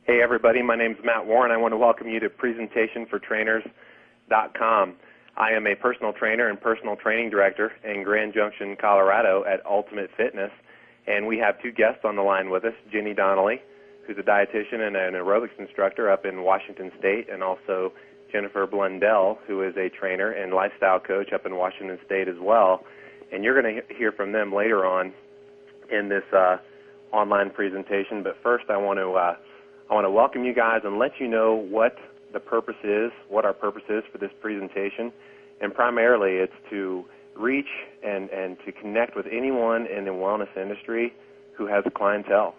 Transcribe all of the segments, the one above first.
Hey everybody, my name is Matt Warren. I want to welcome you to presentationfortrainers.com. I am a personal trainer and personal training director in Grand Junction, Colorado at Ultimate Fitness, and we have two guests on the line with us, Ginny Donnelly, who's a dietitian and an aerobics instructor up in Washington State, and also Jennifer Blundell, who is a trainer and lifestyle coach up in Washington State as well. And you're going to hear from them later on in this online presentation, but first I want to welcome you guys and let you know what the purpose is, what our purpose is for this presentation. And primarily it's to reach and to connect with anyone in the wellness industry who has clientele.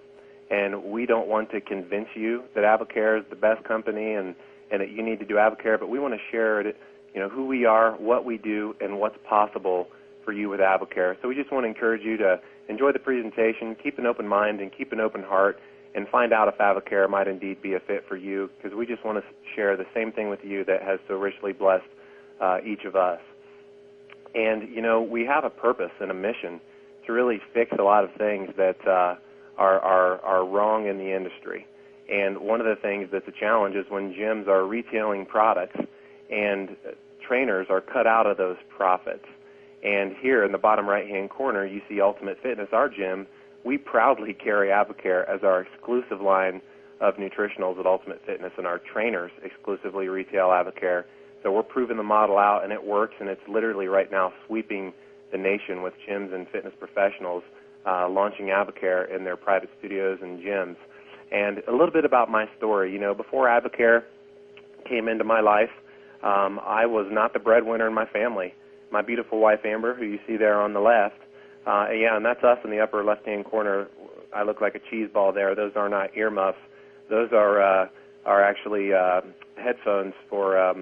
And we don't want to convince you that AdvoCare is the best company and that you need to do AdvoCare, but we want to share who we are, what we do, and what's possible for you with AdvoCare. So we just want to encourage you to enjoy the presentation, keep an open mind and keep an open heart, and find out if AdvoCare might indeed be a fit for you, because we just want to share the same thing with you that has so richly blessed each of us. And, we have a purpose and a mission to really fix a lot of things that are wrong in the industry. And one of the things that's a challenge is when gyms are retailing products and trainers are cut out of those profits. And here in the bottom right-hand corner, you see Ultimate Fitness, our gym. We proudly carry AdvoCare as our exclusive line of nutritionals at Ultimate Fitness, and our trainers exclusively retail AdvoCare. So we're proving the model out, and it works, and it's literally right now sweeping the nation with gyms and fitness professionals launching AdvoCare in their private studios and gyms. And a little bit about my story. Before AdvoCare came into my life, I was not the breadwinner in my family. My beautiful wife, Amber, who you see there on the left, and that's us in the upper left-hand corner. I look like a cheese ball there. Those are not earmuffs. Those are actually headphones for.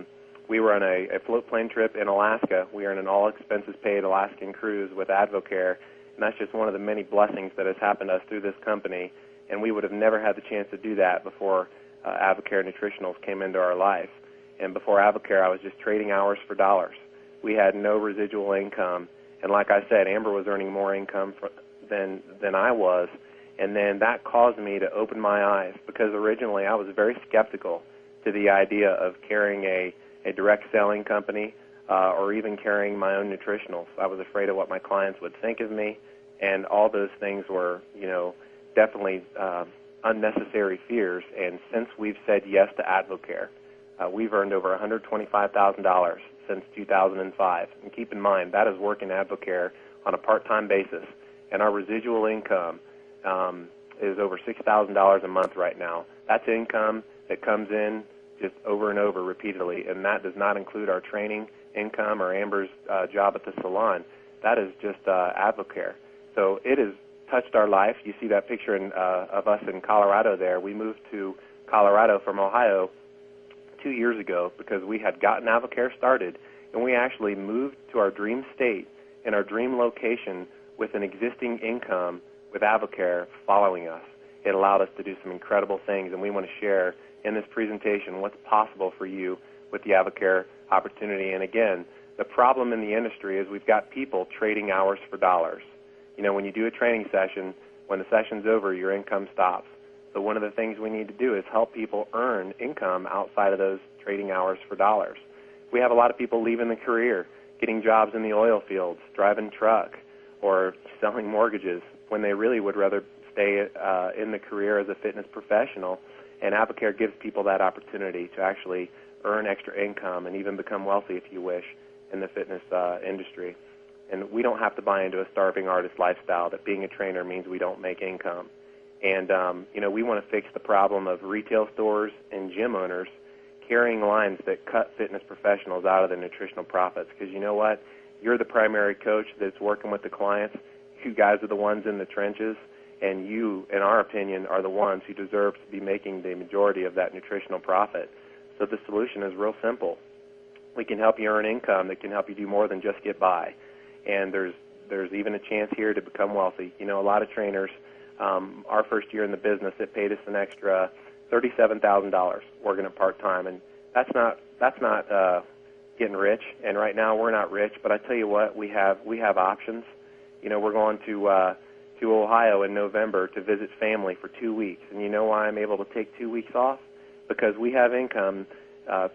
We were on a float plane trip in Alaska. We are on an all-expenses-paid Alaskan cruise with AdvoCare, and that's just one of the many blessings that has happened to us through this company. And we would have never had the chance to do that before AdvoCare Nutritionals came into our life. And before AdvoCare, I was just trading hours for dollars. We had no residual income. And like I said, Amber was earning more income than I was. And then that caused me to open my eyes, because originally I was very skeptical to the idea of carrying a direct selling company or even carrying my own nutritionals. I was afraid of what my clients would think of me, and all those things were, definitely unnecessary fears. And since we've said yes to AdvoCare, we've earned over $125,000 since 2005. And keep in mind, that is working AdvoCare on a part-time basis. And our residual income is over $6,000 a month right now. That's income that comes in just over and over repeatedly, and that does not include our training income or Amber's job at the salon. That is just AdvoCare. So it has touched our life. You see that picture of us in Colorado there. We moved to Colorado from Ohio 2 years ago because we had gotten AdvoCare started, and we actually moved to our dream state and our dream location with an existing income with AdvoCare following us. It allowed us to do some incredible things, and we want to share in this presentation what's possible for you with the AdvoCare opportunity. And again, the problem in the industry is we've got people trading hours for dollars. When you do a training session, when the session's over, your income stops. So one of the things we need to do is help people earn income outside of those trading hours for dollars. We have a lot of people leaving the career, getting jobs in the oil fields, driving truck, or selling mortgages, when they really would rather stay in the career as a fitness professional. And AdvoCare gives people that opportunity to actually earn extra income and even become wealthy, if you wish, in the fitness industry. And we don't have to buy into a starving artist lifestyle that being a trainer means we don't make income. And, we want to fix the problem of retail stores and gym owners carrying lines that cut fitness professionals out of the nutritional profits. Because you know what? You're the primary coach that's working with the clients. You guys are the ones in the trenches. And you, in our opinion, are the ones who deserve to be making the majority of that nutritional profit. So the solution is real simple. We can help you earn income that can help you do more than just get by. And there's even a chance here to become wealthy. A lot of trainers, our first year in the business, it paid us an extra $37,000 working at part-time. And that's not getting rich. And right now we're not rich, but I tell you what, we have options. We're going to to Ohio in November to visit family for 2 weeks. And you know why I'm able to take 2 weeks off? Because we have income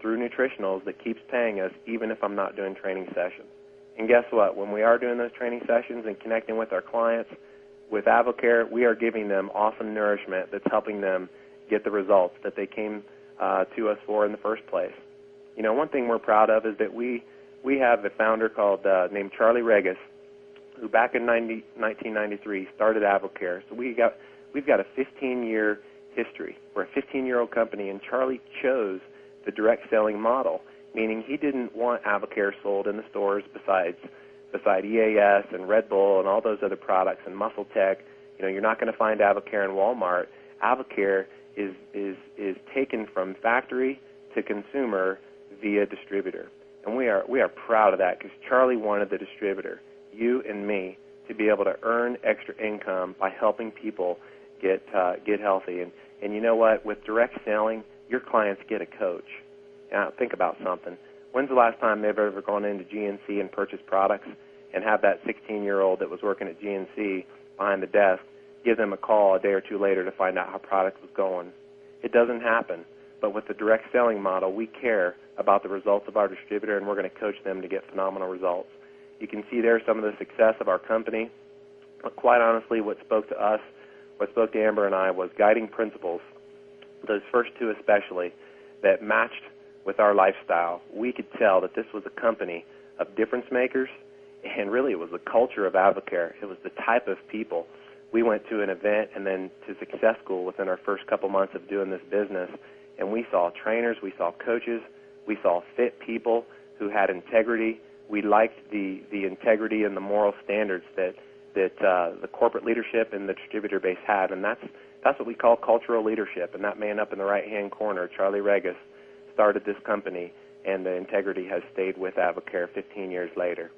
through nutritionals that keeps paying us even if I'm not doing training sessions. And guess what? When we are doing those training sessions and connecting with our clients, with AdvoCare, we are giving them awesome nourishment that's helping them get the results that they came to us for in the first place. You know, one thing we're proud of is that we have a founder named Charlie Regis, who back in 1993 started AdvoCare. So we've got a 15-year history. We're a 15-year-old company, and Charlie chose the direct selling model, meaning he didn't want AdvoCare sold in the stores beside EAS and Red Bull and all those other products and Muscle Tech. You know, you're not going to find AdvoCare in Walmart. AdvoCare is taken from factory to consumer via distributor. And we are proud of that because Charlie wanted the distributor, you and me, to be able to earn extra income by helping people get healthy. And you know what? With direct selling, your clients get a coach. Now, think about something. When's the last time they've ever gone into GNC and purchased products and have that 16-year-old that was working at GNC behind the desk give them a call a day or two later to find out how product was going? It doesn't happen. But with the direct selling model, we care about the results of our distributor, and we're going to coach them to get phenomenal results. You can see there some of the success of our company. But quite honestly, what spoke to us, what spoke to Amber and I, was guiding principles, those first two especially, that matched with our lifestyle. We could tell that this was a company of difference makers, and really it was the culture of AdvoCare. It was the type of people. We went to an event and then to Success School within our first couple months of doing this business, and we saw trainers, we saw coaches, we saw fit people who had integrity. We liked the integrity and the moral standards that the corporate leadership and the distributor base had, and that's what we call cultural leadership. And that man up in the right-hand corner, Charlie Regis, started this company, and the integrity has stayed with AdvoCare 15 years later.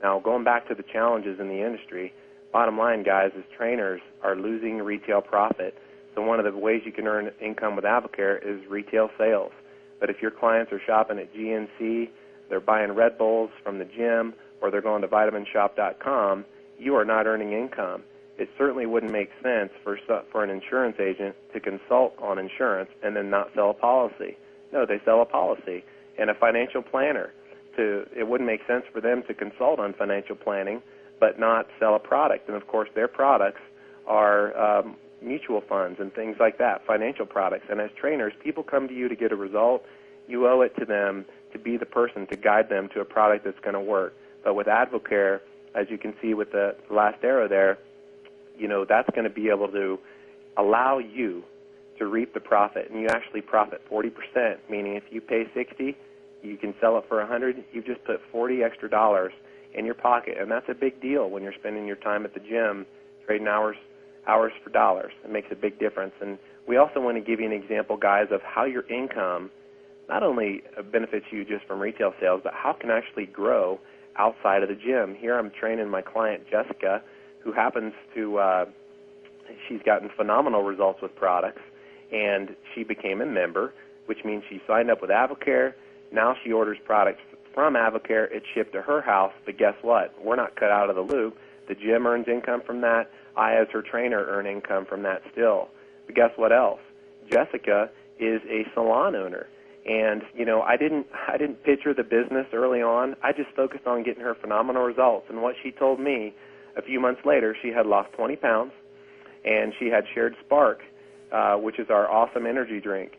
Now, going back to the challenges in the industry, bottom line, guys, is trainers are losing retail profit. So one of the ways you can earn income with AdvoCare is retail sales. But if your clients are shopping at GNC, they're buying Red Bulls from the gym, or they're going to vitaminshop.com, you are not earning income. It certainly wouldn't make sense for an insurance agent to consult on insurance and then not sell a policy. No, they sell a policy. And a financial planner, it wouldn't make sense for them to consult on financial planning but not sell a product. And, of course, their products are mutual funds and things like that, financial products. And as trainers, people come to you to get a result. You owe it to them to be the person to guide them to a product that's going to work. But with AdvoCare, as you can see with the last arrow there, you know, that's going to be able to allow you to reap the profit, and you actually profit 40%, meaning if you pay $60, you can sell it for $100. You've just put $40 extra in your pocket, and that's a big deal when you're spending your time at the gym trading hours for dollars. It makes a big difference. And we also want to give you an example, guys, of how your income not only benefits you just from retail sales, but how it can actually grow outside of the gym. Here I'm training my client, Jessica, who happens to, she's gotten phenomenal results with products, and she became a member, which means she signed up with AdvoCare. Now she orders products from AdvoCare. It's shipped to her house, but guess what? We're not cut out of the loop. The gym earns income from that. I, as her trainer, earn income from that still. But guess what else? Jessica is a salon owner. And, you know, I didn't pitch her the business early on. I just focused on getting her phenomenal results. And what she told me a few months later, she had lost 20 pounds, and she had shared Spark, which is our awesome energy drink.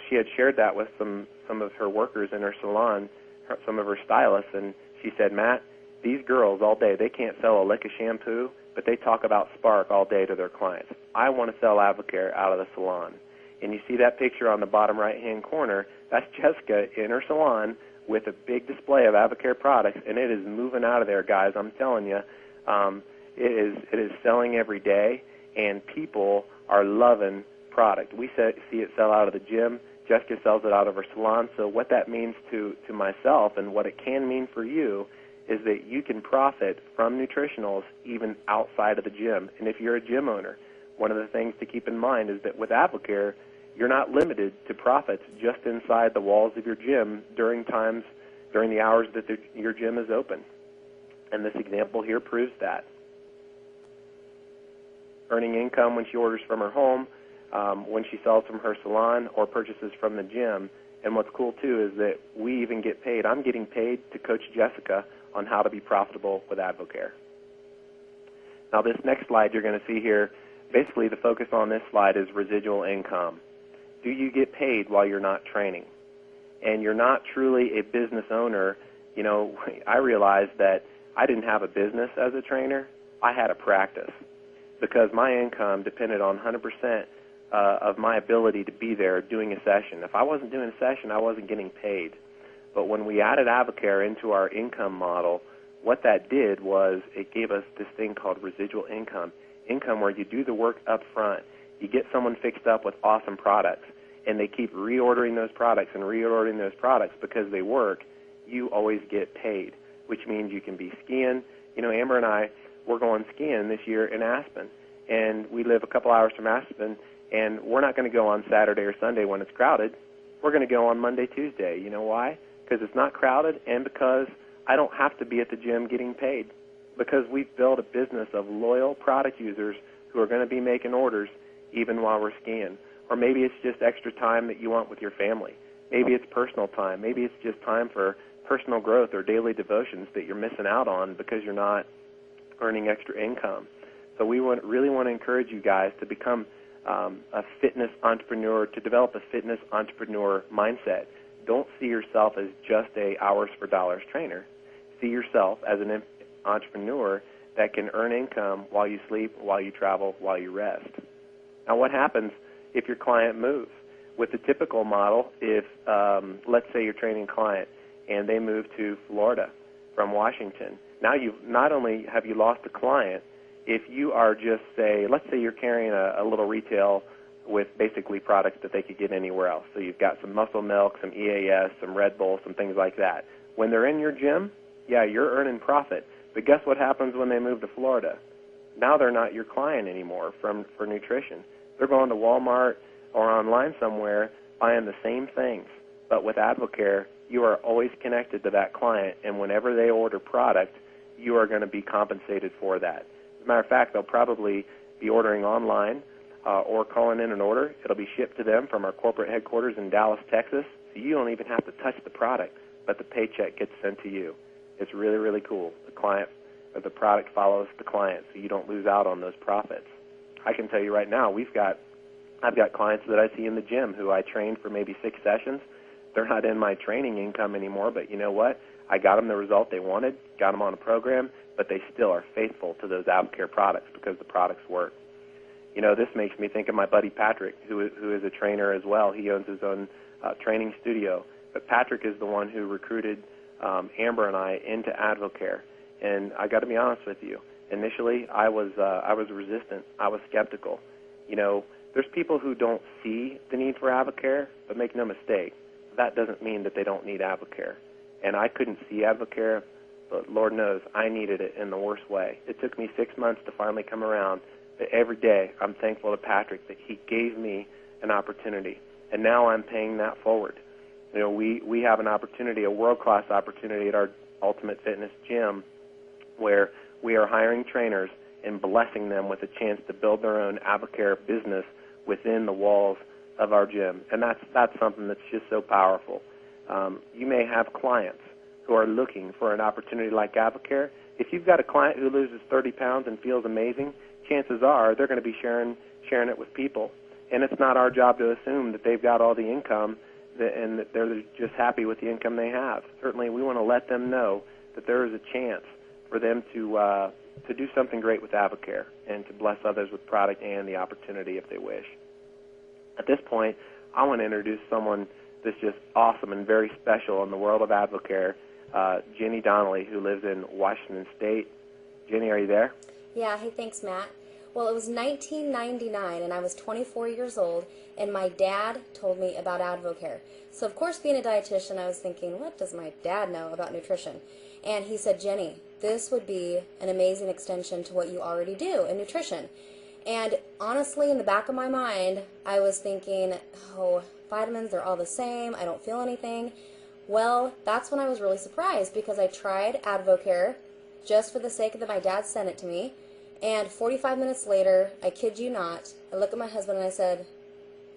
She had shared that with some of her workers in her salon, some of her stylists, and she said, Matt, these girls all day, they can't sell a lick of shampoo, but they talk about Spark all day to their clients. I want to sell AdvoCare out of the salon. And you see that picture on the bottom right-hand corner, that's Jessica in her salon with a big display of AdvoCare products, and it is moving out of there, guys. I'm telling you, it is selling every day, and people are loving product. We see it sell out of the gym. Jessica sells it out of her salon. So what that means to myself and what it can mean for you is that you can profit from nutritionals even outside of the gym. And if you're a gym owner, one of the things to keep in mind is that with AdvoCare, you're not limited to profits just inside the walls of your gym during the hours that your gym is open. And this example here proves that. earning income when she orders from her home, when she sells from her salon, or purchases from the gym. And what's cool, too, is that we even get paid. I'm getting paid to coach Jessica on how to be profitable with AdvoCare. Now, this next slide you're going to see here, basically the focus on this slide is residual income. Do you get paid while you're not training? And you're not truly a business owner. You know, I realized that I didn't have a business as a trainer. I had a practice because my income depended on 100% of my ability to be there doing a session. If I wasn't doing a session, I wasn't getting paid. But when we added AdvoCare into our income model, what that did was it gave us this thing called residual income, income where you do the work up front. You get someone fixed up with awesome products, and they keep reordering those products and reordering those products because they work. You always get paid, which means you can be skiing. You know, Amber and I, we're going skiing this year in Aspen, and we live a couple hours from Aspen, and we're not going to go on Saturday or Sunday when it's crowded. We're going to go on Monday, Tuesday. You know why? Because it's not crowded, and because I don't have to be at the gym getting paid, because we've built a business of loyal product users who are going to be making orders even while we're skiing. Or maybe it's just extra time that you want with your family. Maybe it's personal time. Maybe it's just time for personal growth or daily devotions that you're missing out on because you're not earning extra income. So we really want to encourage you guys to become a fitness entrepreneur, to develop a fitness entrepreneur mindset. Don't see yourself as just a hours for dollars trainer. See yourself as an entrepreneur that can earn income while you sleep, while you travel, while you rest. Now, what happens if your client moves? With the typical model, if let's say you're training a client and they move to Florida from Washington, now not only have you lost a client, if you are just, let's say you're carrying a little retail with basically products that they could get anywhere else. So you've got some Muscle Milk, some EAS, some Red Bull, some things like that. When they're in your gym, yeah, you're earning profit. But guess what happens when they move to Florida? Now they're not your client anymore for nutrition. They're going to Walmart or online somewhere buying the same things. But with AdvoCare, you are always connected to that client, and whenever they order product, you are going to be compensated for that. As a matter of fact, they'll probably be ordering online or calling in an order. It'll be shipped to them from our corporate headquarters in Dallas, Texas, so you don't even have to touch the product, but the paycheck gets sent to you. It's really, really cool. The client or the product follows the client, so you don't lose out on those profits. I can tell you right now, I've got clients that I see in the gym who I trained for maybe 6 sessions. They're not in my training income anymore, but you know what? I got them the result they wanted, got them on a program, but they still are faithful to those AdvoCare products because the products work. You know, this makes me think of my buddy Patrick, who is a trainer as well. He owns his own training studio. But Patrick is the one who recruited Amber and I into AdvoCare. And I got to be honest with you. Initially, I was resistant. I was skeptical. You know, there's people who don't see the need for AdvoCare, but make no mistake, that doesn't mean that they don't need AdvoCare. And I couldn't see AdvoCare, but Lord knows I needed it in the worst way. It took me 6 months to finally come around, but every day I'm thankful to Patrick that he gave me an opportunity, and now I'm paying that forward. You know, we have an opportunity, a world-class opportunity at our Ultimate Fitness gym where we are hiring trainers and blessing them with a chance to build their own AdvoCare business within the walls of our gym, and that's something that's just so powerful. You may have clients who are looking for an opportunity like AdvoCare. If you've got a client who loses 30 pounds and feels amazing, chances are they're going to be sharing it with people, and it's not our job to assume that they've got all the income and that they're just happy with the income they have. Certainly, we want to let them know that there is a chance for them to do something great with AdvoCare and to bless others with product and the opportunity if they wish. At this point, I want to introduce someone that's just awesome and very special in the world of AdvoCare, Ginny Donnelly, who lives in Washington State. Ginny, are you there? Yeah, hey, thanks, Matt. Well, it was 1999, and I was 24 years old, and my dad told me about AdvoCare. So, of course, being a dietitian, I was thinking, what does my dad know about nutrition? And he said, Jenny, this would be an amazing extension to what you already do in nutrition. And honestly, in the back of my mind, I was thinking, oh, vitamins, they're all the same. I don't feel anything. Well, that's when I was really surprised because I tried AdvoCare just for the sake that my dad sent it to me. And 45 minutes later, I kid you not, I look at my husband and I said,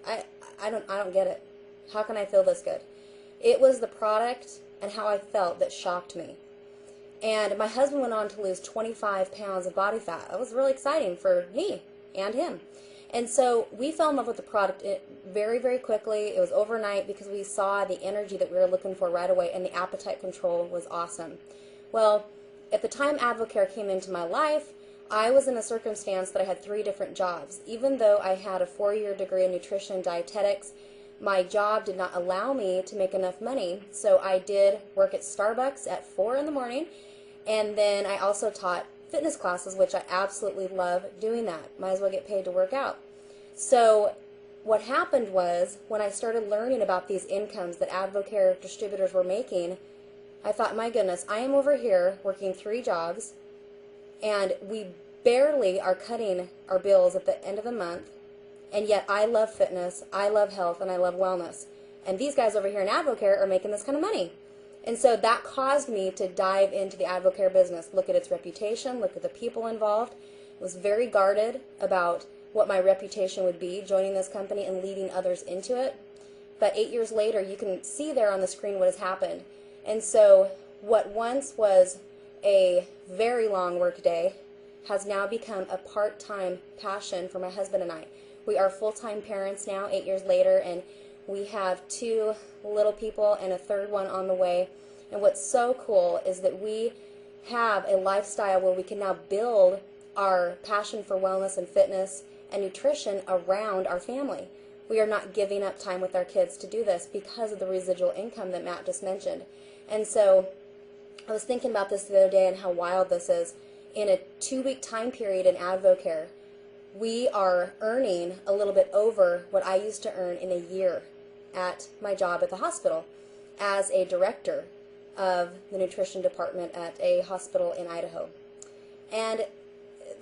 I don't get it. How can I feel this good? It was the product and how I felt that shocked me. And my husband went on to lose 25 pounds of body fat. That was really exciting for me and him. And so we fell in love with the product very, very quickly. It was overnight because we saw the energy that we were looking for right away, and the appetite control was awesome. Well, at the time AdvoCare came into my life, I was in a circumstance that I had 3 different jobs. Even though I had a 4-year degree in nutrition and dietetics, my job did not allow me to make enough money. So I did work at Starbucks at 4 in the morning, and then I also taught fitness classes, which I absolutely love doing that. Might as well get paid to work out. So what happened was, when I started learning about these incomes that AdvoCare distributors were making, I thought, my goodness, I am over here working 3 jobs, and we barely are cutting our bills at the end of the month, and yet I love fitness, I love health, and I love wellness. And these guys over here in AdvoCare are making this kind of money. And so that caused me to dive into the AdvoCare business, look at its reputation, look at the people involved. I was very guarded about what my reputation would be joining this company and leading others into it. But 8 years later, you can see there on the screen what has happened. And so what once was a very long work day has now become a part-time passion for my husband and I. We are full-time parents now, 8 years later, and we have 2 little people and a 3rd one on the way. And what's so cool is that we have a lifestyle where we can now build our passion for wellness and fitness and nutrition around our family. We are not giving up time with our kids to do this because of the residual income that Matt just mentioned. And so I was thinking about this the other day and how wild this is. In a 2-week time period in AdvoCare, we are earning a little bit over what I used to earn in a year at my job at the hospital as a director of the nutrition department at a hospital in Idaho. And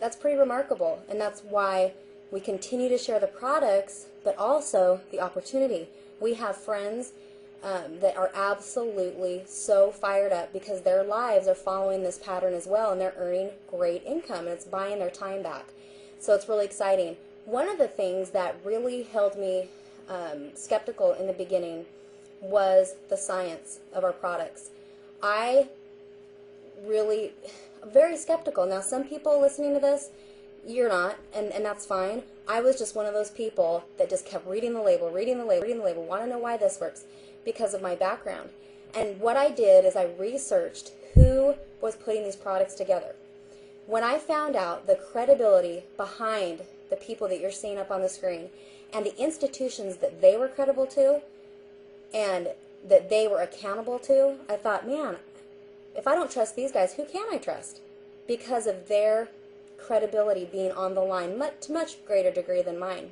that's pretty remarkable, and that's why we continue to share the products, but also the opportunity. We have friends that are absolutely so fired up because their lives are following this pattern as well, and they're earning great income, and it's buying their time back. So it's really exciting. One of the things that really held me skeptical in the beginning was the science of our products. I really very skeptical. Now, some people listening to this, you're not, and that's fine. I was just one of those people that just kept reading the label, want to know why this works because of my background. And what I did is I researched who was putting these products together. When I found out the credibility behind the people that you're seeing up on the screen and the institutions that they were credible to and that they were accountable to, I thought, man, if I don't trust these guys, who can I trust? Because of their credibility being on the line to much greater degree than mine.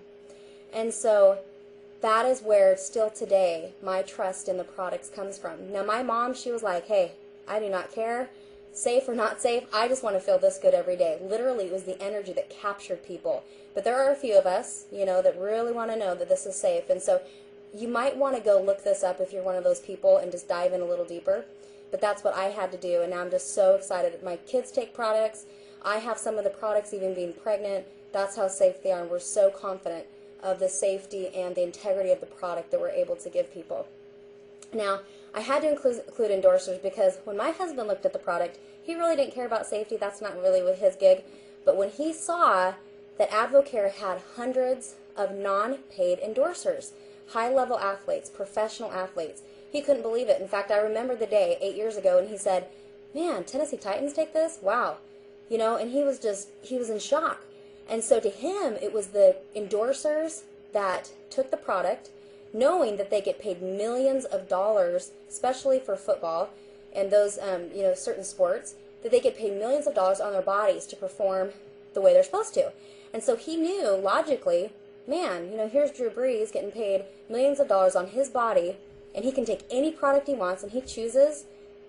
And so that is where still today my trust in the products comes from. Now, my mom, she was like, hey, I do not care, safe or not safe, I just want to feel this good every day. Literally, it was the energy that captured people. But there are a few of us, that really want to know that this is safe. And so you might want to go look this up if you're one of those people and just dive in a little deeper. But that's what I had to do, and now I'm just so excited. My kids take products. I have some of the products even being pregnant. That's how safe they are, and we're so confident of the safety and the integrity of the product that we're able to give people. Now, I had to include endorsers because when my husband looked at the product, he really didn't care about safety. That's not really with his gig. But when he saw that AdvoCare had hundreds of non-paid endorsers, high-level athletes, professional athletes, he couldn't believe it. In fact, I remember the day 8 years ago, and he said, man, Tennessee Titans take this? Wow. And he was in shock. And so to him, it was the endorsers that took the product, knowing that they get paid millions of dollars, especially for football and those, certain sports, that they get paid millions of dollars on their bodies to perform the way they're supposed to. And so he knew, logically, man, here's Drew Brees getting paid millions of dollars on his body, and he can take any product he wants, and he chooses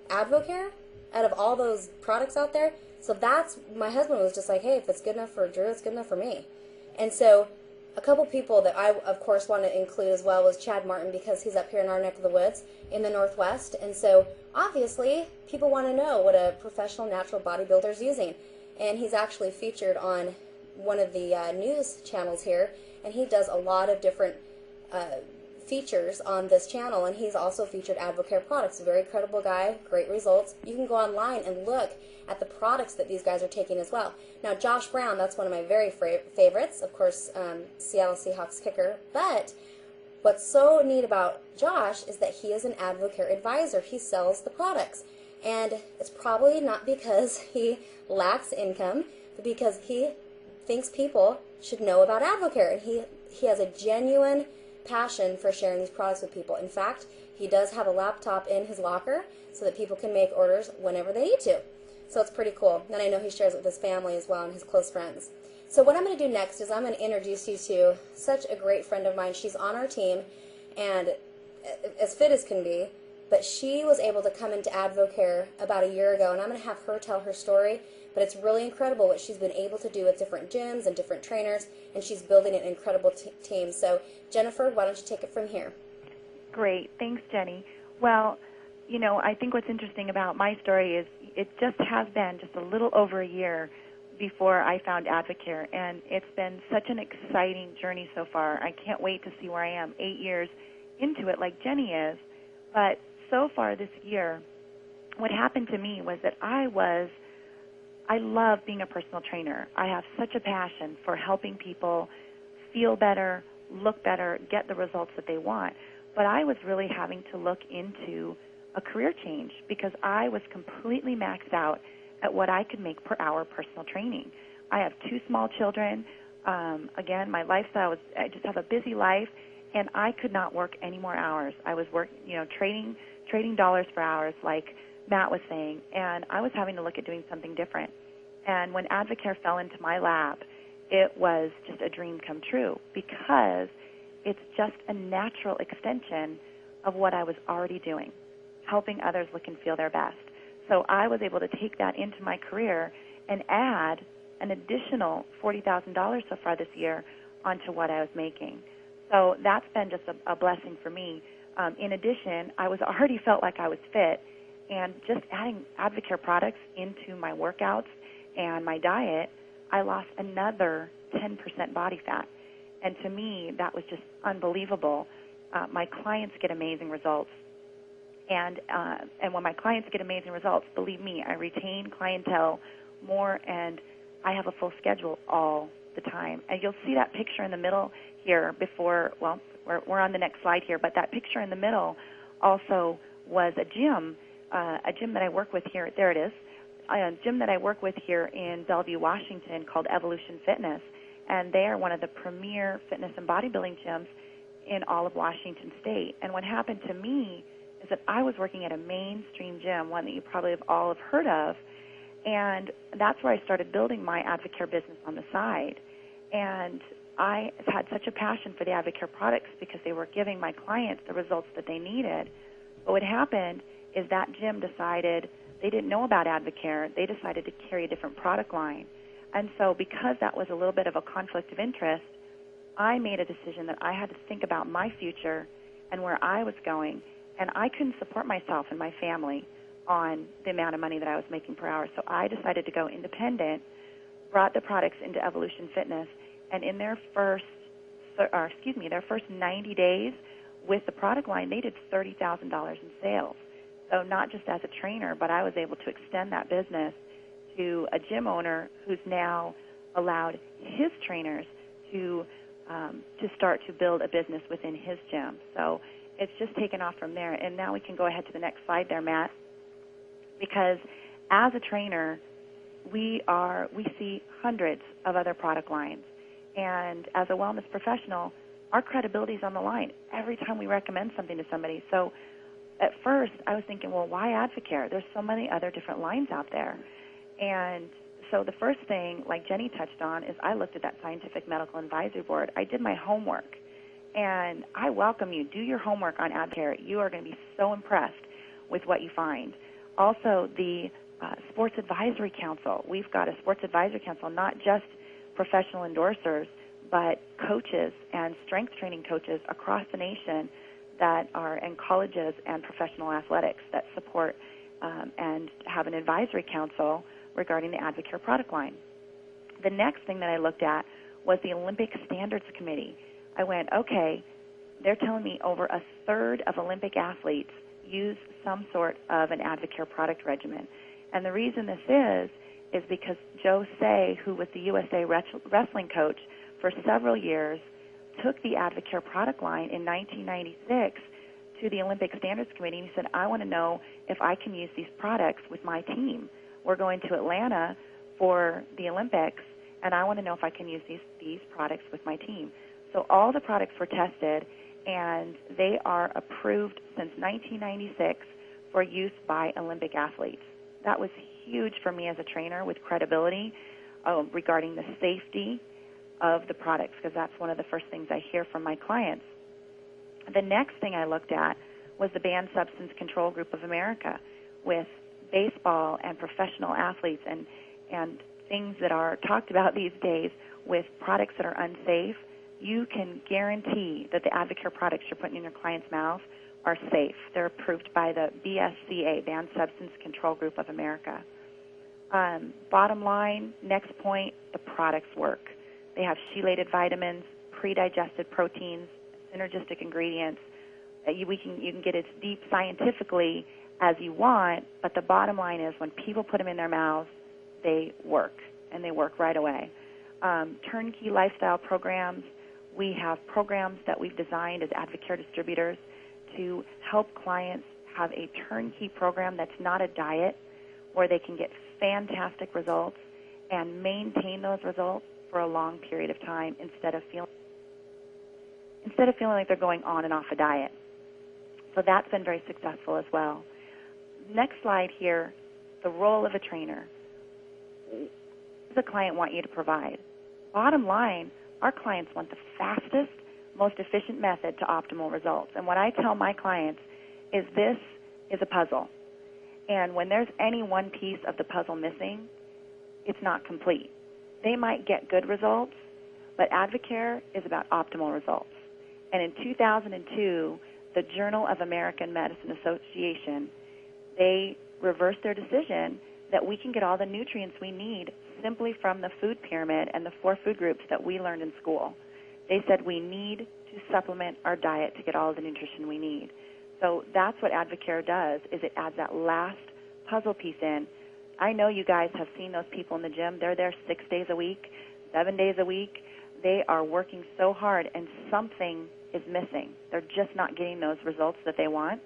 AdvoCare out of all those products out there. So that's, my husband was just like, hey, if it's good enough for Drew, it's good enough for me. And so a couple people that I, of course, want to include as well was Chad Martin, because he's up here in our neck of the woods in the Northwest. And so, obviously, people want to know what a professional natural bodybuilder is using. and he's actually featured on one of the news channels here, and he does a lot of different features on this channel, and he's also featured AdvoCare products. Very credible guy, great results. You can go online and look at the products that these guys are taking as well. Now, Josh Brown, that's one of my very favorites, of course, Seattle Seahawks kicker, but what's so neat about Josh is that he is an AdvoCare advisor. He sells the products, and it's probably not because he lacks income, but because he thinks people should know about AdvoCare, and he has a genuine passion for sharing these products with people. In fact, he does have a laptop in his locker so that people can make orders whenever they need to. So it's pretty cool. And I know he shares it with his family as well and his close friends. So what I'm going to do next is I'm going to introduce you to such a great friend of mine. She's on our team and as fit as can be, but she was able to come into AdvoCare about a year ago, and I'm going to have her tell her story. But it's really incredible what she's been able to do with different gyms and different trainers, and she's building an incredible team. So, Jennifer, why don't you take it from here? Great. Thanks, Jenny. Well, you know, I think what's interesting about my story is it just has been just a little over a year before I found AdvoCare, and it's been such an exciting journey so far. I can't wait to see where I am 8 years into it like Jenny is. But so far this year, what happened to me was that I love being a personal trainer. I have such a passion for helping people feel better, look better, get the results that they want. But I was really having to look into a career change because I was completely maxed out at what I could make per hour personal training. I have 2 small children. Again, my lifestyle I just have a busy life, and I could not work any more hours. I was trading dollars for hours like Matt was saying, and I was having to look at doing something different. And when AdvoCare fell into my lap, it was just a dream come true because it's just a natural extension of what I was already doing, helping others look and feel their best. So I was able to take that into my career and add an additional $40,000 so far this year onto what I was making. So that's been just a blessing for me. In addition, I already felt like I was fit, and just adding AdvoCare products into my workouts and my diet, I lost another 10% body fat. And to me, that was just unbelievable. My clients get amazing results. And when my clients get amazing results, believe me, I retain clientele more, and I have a full schedule all the time. And you'll see that picture in the middle here before, well, we're on the next slide here, but that picture in the middle also was a gym that I work with here. There it is. A gym that I work with here in Bellevue, Washington called Evolution Fitness, and they are one of the premier fitness and bodybuilding gyms in all of Washington State. And what happened to me is that I was working at a mainstream gym, one that you probably all have heard of, and that's where I started building my AdvoCare business on the side. And I had such a passion for the AdvoCare products because they were giving my clients the results that they needed. But what happened is that gym decided they didn't know about AdvoCare. They decided to carry a different product line. And so because that was a little bit of a conflict of interest, I made a decision that I had to think about my future and where I was going. And I couldn't support myself and my family on the amount of money that I was making per hour. So I decided to go independent, brought the products into Evolution Fitness, and in their first 90 days with the product line, they did $30,000 in sales. So not just as a trainer, but I was able to extend that business to a gym owner who's now allowed his trainers to start to build a business within his gym. So it's just taken off from there. And now we can go ahead to the next slide there, Matt, because as a trainer, we see hundreds of other product lines. And as a wellness professional, our credibility is on the line every time we recommend something to somebody. So at first, I was thinking, well, why AdvoCare? There's so many other different lines out there. And so the first thing, like Jenny touched on, is I looked at that Scientific Medical Advisory Board. I did my homework. And I welcome you. Do your homework on AdvoCare. You are going to be so impressed with what you find. Also, the Sports Advisory Council. We've got a Sports Advisory Council, not just professional endorsers, but coaches and strength training coaches across the nation that are in colleges and professional athletics that support and have an advisory council regarding the AdvoCare product line. The next thing that I looked at was the Olympic Standards Committee. I went, okay, they're telling me over a third of Olympic athletes use some sort of an AdvoCare product regimen. And the reason this is because Joe Say, who was the USA wrestling coach for several years, took the AdvoCare product line in 1996 to the Olympic Standards Committee, and he said, I want to know if I can use these products with my team. We're going to Atlanta for the Olympics, and I want to know if I can use these products with my team. So all the products were tested, and they are approved since 1996 for use by Olympic athletes. That was huge for me as a trainer with credibility regarding the safety of the products, because that's one of the first things I hear from my clients. The next thing I looked at was the Banned Substance Control Group of America, with baseball and professional athletes and things that are talked about these days with products that are unsafe. You can guarantee that the AdvoCare products you're putting in your client's mouth are safe. They're approved by the BSCA, Banned Substance Control Group of America. Bottom line, next point, the products work. They have chelated vitamins, pre-digested proteins, synergistic ingredients. You can get as deep scientifically as you want, but the bottom line is when people put them in their mouths, they work, and they work right away. Turnkey lifestyle programs. We have programs that we've designed as AdvoCare distributors to help clients have a turnkey program that's not a diet, where they can get fantastic results and maintain those results for a long period of time instead of feeling like they're going on and off a diet. So that's been very successful as well. Next slide here, the role of a trainer. What does the client want you to provide? Bottom line, our clients want the fastest, most efficient method to optimal results. And what I tell my clients is this is a puzzle. And when there's any one piece of the puzzle missing, it's not complete. They might get good results, but AdvoCare is about optimal results. And in 2002, the Journal of American Medicine Association, they reversed their decision that we can get all the nutrients we need simply from the food pyramid and the 4 food groups that we learned in school. They said we need to supplement our diet to get all the nutrition we need. So that's what AdvoCare does, is it adds that last puzzle piece in. I know you guys have seen those people in the gym. They're there 6 days a week, 7 days a week. They are working so hard, and something is missing. They're just not getting those results that they want.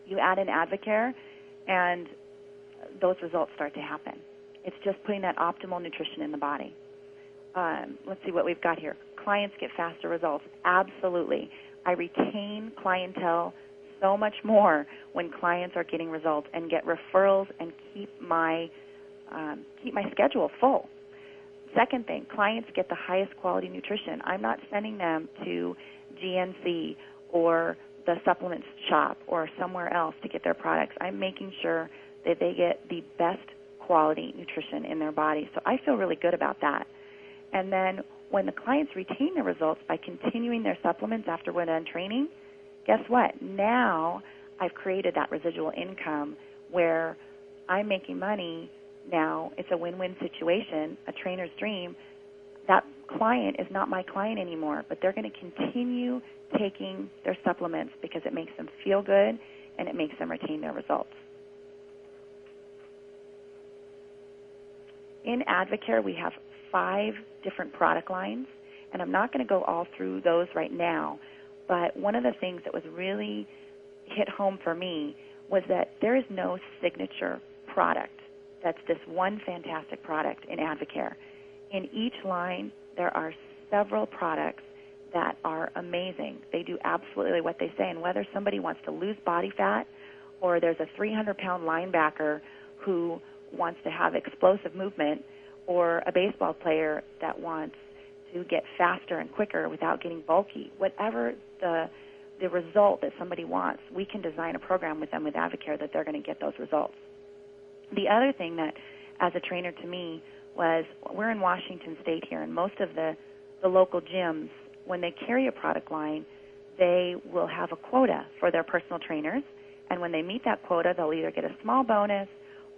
You add in AdvoCare, and those results start to happen. It's just putting that optimal nutrition in the body. Let's see what we've got here. Clients get faster results. Absolutely. I retain clientele so much more when clients are getting results and get referrals and keep my schedule full. Second thing, clients get the highest quality nutrition. I'm not sending them to GNC or the supplements shop or somewhere else to get their products. I'm making sure that they get the best quality nutrition in their body. So I feel really good about that. And then when the clients retain their results by continuing their supplements after we're done training, guess what? Now I've created that residual income where I'm making money. Now it's a win-win situation, a trainer's dream. That client is not my client anymore, but they're going to continue taking their supplements because it makes them feel good and it makes them retain their results. In AdvoCare, we have 5 different product lines, and I'm not going to go all through those right now, but one of the things that was really hit home for me was that there is no signature product that's this one fantastic product in AdvoCare. In each line, there are several products that are amazing. They do absolutely what they say, and whether somebody wants to lose body fat or there's a 300-pound linebacker who wants to have explosive movement, or a baseball player that wants to get faster and quicker without getting bulky, whatever the result that somebody wants, we can design a program with them with AdvoCare that they're going to get those results. The other thing that, as a trainer to me, was we're in Washington State here, and most of the local gyms, when they carry a product line, they will have a quota for their personal trainers, and when they meet that quota, they'll either get a small bonus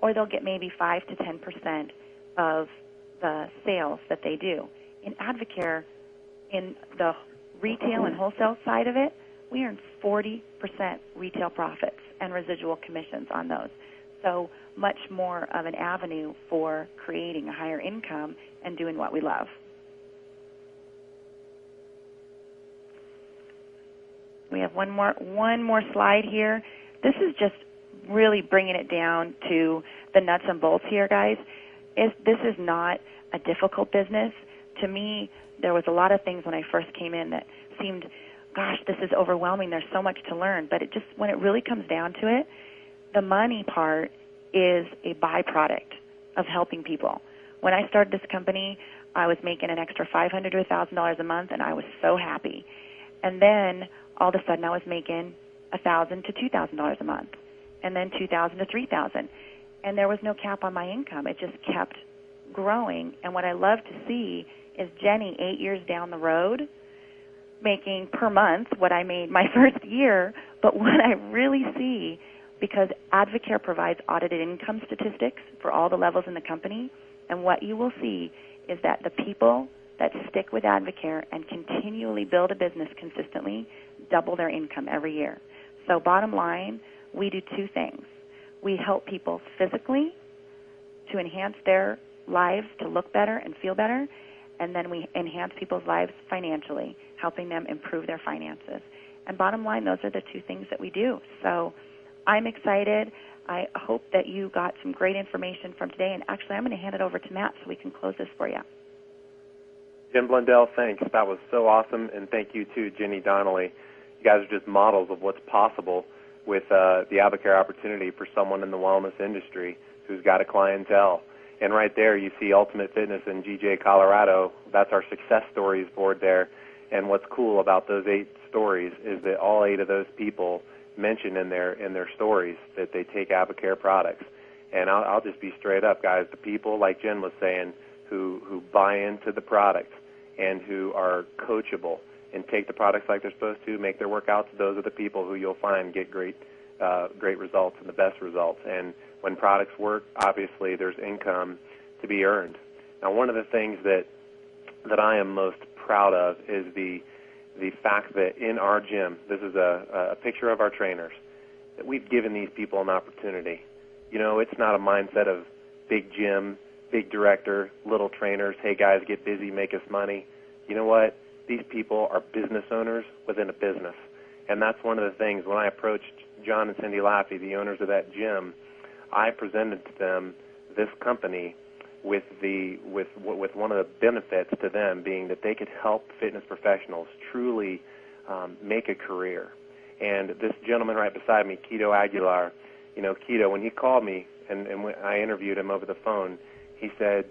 or they'll get maybe 5 to 10% of the sales that they do. In AdvoCare, in the retail and wholesale side of it, we earn 40% retail profits and residual commissions on those. So much more of an avenue for creating a higher income and doing what we love. We have one more slide here. This is just really bringing it down to the nuts and bolts here, guys. This is not a difficult business. To me, there was a lot of things when I first came in that seemed, gosh, this is overwhelming. There's so much to learn. But it just, when it really comes down to it, the money part is a byproduct of helping people. When I started this company, I was making an extra $500 to $1,000 a month, and I was so happy. And then all of a sudden, I was making $1,000 to $2,000 a month, and then $2,000 to $3,000, and there was no cap on my income. It just kept growing. And what I love to see is Jenny, 8 years down the road, making per month what I made my first year. But what I really see, because AdvoCare provides audited income statistics for all the levels in the company, and what you will see is that the people that stick with AdvoCare and continually build a business consistently double their income every year. So bottom line, we do two things. We help people physically to enhance their lives to look better and feel better, and then we enhance people's lives financially, helping them improve their finances. And bottom line, those are the two things that we do. So I'm excited. I hope that you got some great information from today. And actually, I'm going to hand it over to Matt so we can close this for you. Jen Blundell, thanks. That was so awesome. And thank you, too, Ginny, Donnelly. You guys are just models of what's possible with the AdvoCare opportunity for someone in the wellness industry who's got a clientele. And right there, you see Ultimate Fitness in GJ, Colorado. That's our success stories board there. And what's cool about those 8 stories is that all 8 of those people mention in their stories that they take AdvoCare products. And I'll just be straight up, guys. The people, like Jen was saying, who buy into the product and who are coachable and take the products like they're supposed to, make their workouts, those are the people who you'll find get great results and the best results. And when products work, obviously there's income to be earned. Now, one of the things that I am most proud of is the fact that in our gym, this is a picture of our trainers, that we've given these people an opportunity. You know, it's not a mindset of big gym, big director, little trainers, hey guys, get busy, make us money. You know what? These people are business owners within a business. And that's one of the things, when I approached John and Cindy Laffey, the owners of that gym, I presented to them this company with one of the benefits to them being that they could help fitness professionals truly make a career. And this gentleman right beside me, Keto Aguilar, you know, Keto, when he called me and when I interviewed him over the phone, he said,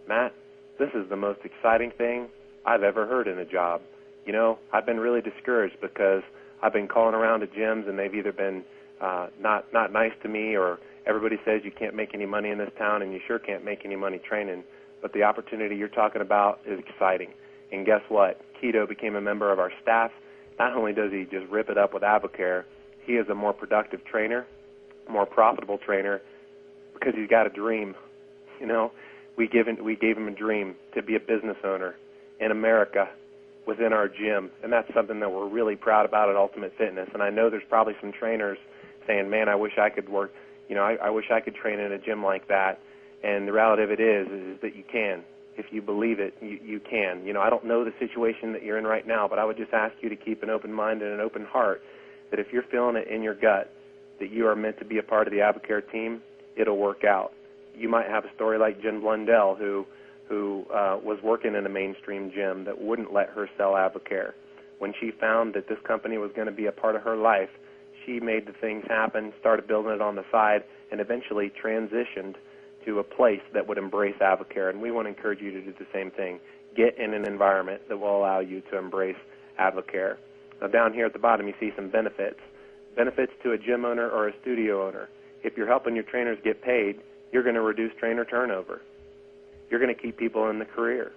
Matt, this is the most exciting thing I've ever heard in a job. You know, I've been really discouraged because I've been calling around to gyms and they've either been not nice to me, or everybody says you can't make any money in this town, and you sure can't make any money training. But the opportunity you're talking about is exciting. And guess what? Keto became a member of our staff. Not only does he just rip it up with AdvoCare, he is a more productive trainer, more profitable trainer, because he's got a dream. You know, we gave him a dream to be a business owner in America within our gym, and that's something that we're really proud about at Ultimate Fitness. And I know there's probably some trainers saying, man, I wish I could work, you know, I wish I could train in a gym like that. And the reality of it is that you can. If you believe it, you can. You know, I don't know the situation that you're in right now, but I would just ask you to keep an open mind and an open heart, that if you're feeling it in your gut that you are meant to be a part of the AdvoCare team, it'll work out. You might have a story like Jen Blundell, who was working in a mainstream gym that wouldn't let her sell AdvoCare. When she found that this company was going to be a part of her life, she made the things happen, started building it on the side, and eventually transitioned to a place that would embrace AdvoCare. And we want to encourage you to do the same thing. Get in an environment that will allow you to embrace AdvoCare. Now, down here at the bottom, you see some benefits. Benefits to a gym owner or a studio owner. If you're helping your trainers get paid, you're going to reduce trainer turnover. You're going to keep people in the career.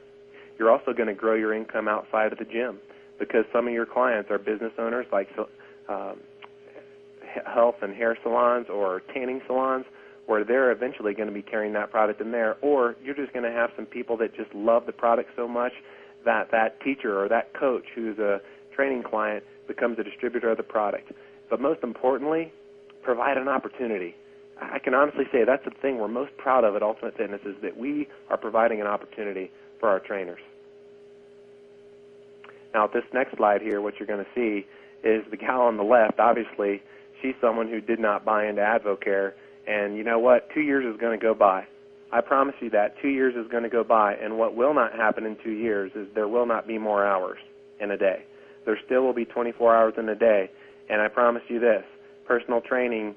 You're also going to grow your income outside of the gym, because some of your clients are business owners like health and hair salons or tanning salons, where they're eventually going to be carrying that product in there, or you're just going to have some people that just love the product so much that that teacher or that coach who's a training client becomes a distributor of the product. But most importantly, provide an opportunity. I can honestly say that's the thing we're most proud of at Ultimate Fitness, is that we are providing an opportunity for our trainers. Now, this next slide here, what you're going to see is the gal on the left. Obviously, she's someone who did not buy into AdvoCare, and you know what? 2 years is going to go by. I promise you that. 2 years is going to go by, and what will not happen in 2 years is there will not be more hours in a day. There still will be 24 hours in a day, and I promise you this, personal training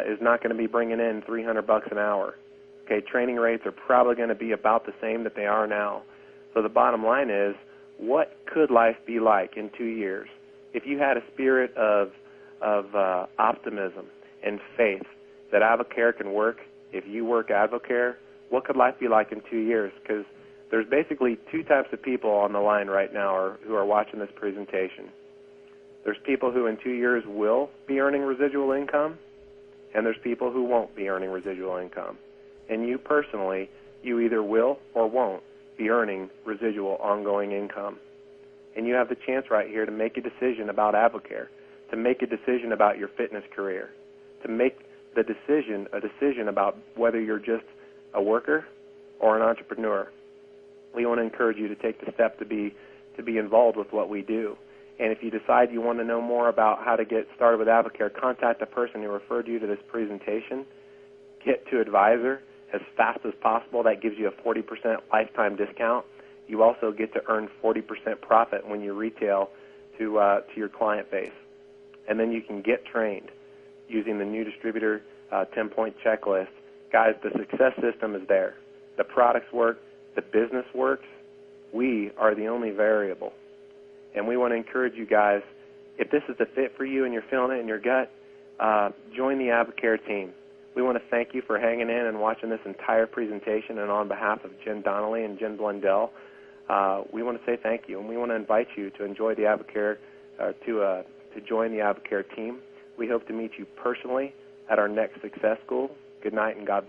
is not going to be bringing in $300 an hour. Okay, training rates are probably going to be about the same that they are now. So the bottom line is, what could life be like in 2 years? If you had a spirit of optimism and faith that AdvoCare can work, if you work AdvoCare, what could life be like in 2 years? Because there's basically two types of people on the line right now who are watching this presentation. There's people who in 2 years will be earning residual income, and there's people who won't be earning residual income. And you personally, you either will or won't be earning residual ongoing income. And you have the chance right here to make a decision about AdvoCare, to make a decision about your fitness career, to make a decision about whether you're just a worker or an entrepreneur. We want to encourage you to take the step to be involved with what we do. And if you decide you want to know more about how to get started with AdvoCare, contact the person who referred you to this presentation. Get to Advisor as fast as possible. That gives you a 40% lifetime discount. You also get to earn 40% profit when you retail to your client base. And then you can get trained using the new distributor 10-point checklist. Guys, the success system is there. The products work. The business works. We are the only variable. And we want to encourage you guys, if this is the fit for you and you're feeling it in your gut, join the AdvoCare team. We want to thank you for hanging in and watching this entire presentation, and on behalf of Jen Donnelly and Jen Blundell, we want to say thank you, and we want to invite you to enjoy the AdvoCare, to join the AdvoCare team. We hope to meet you personally at our next Success School. Good night and God bless.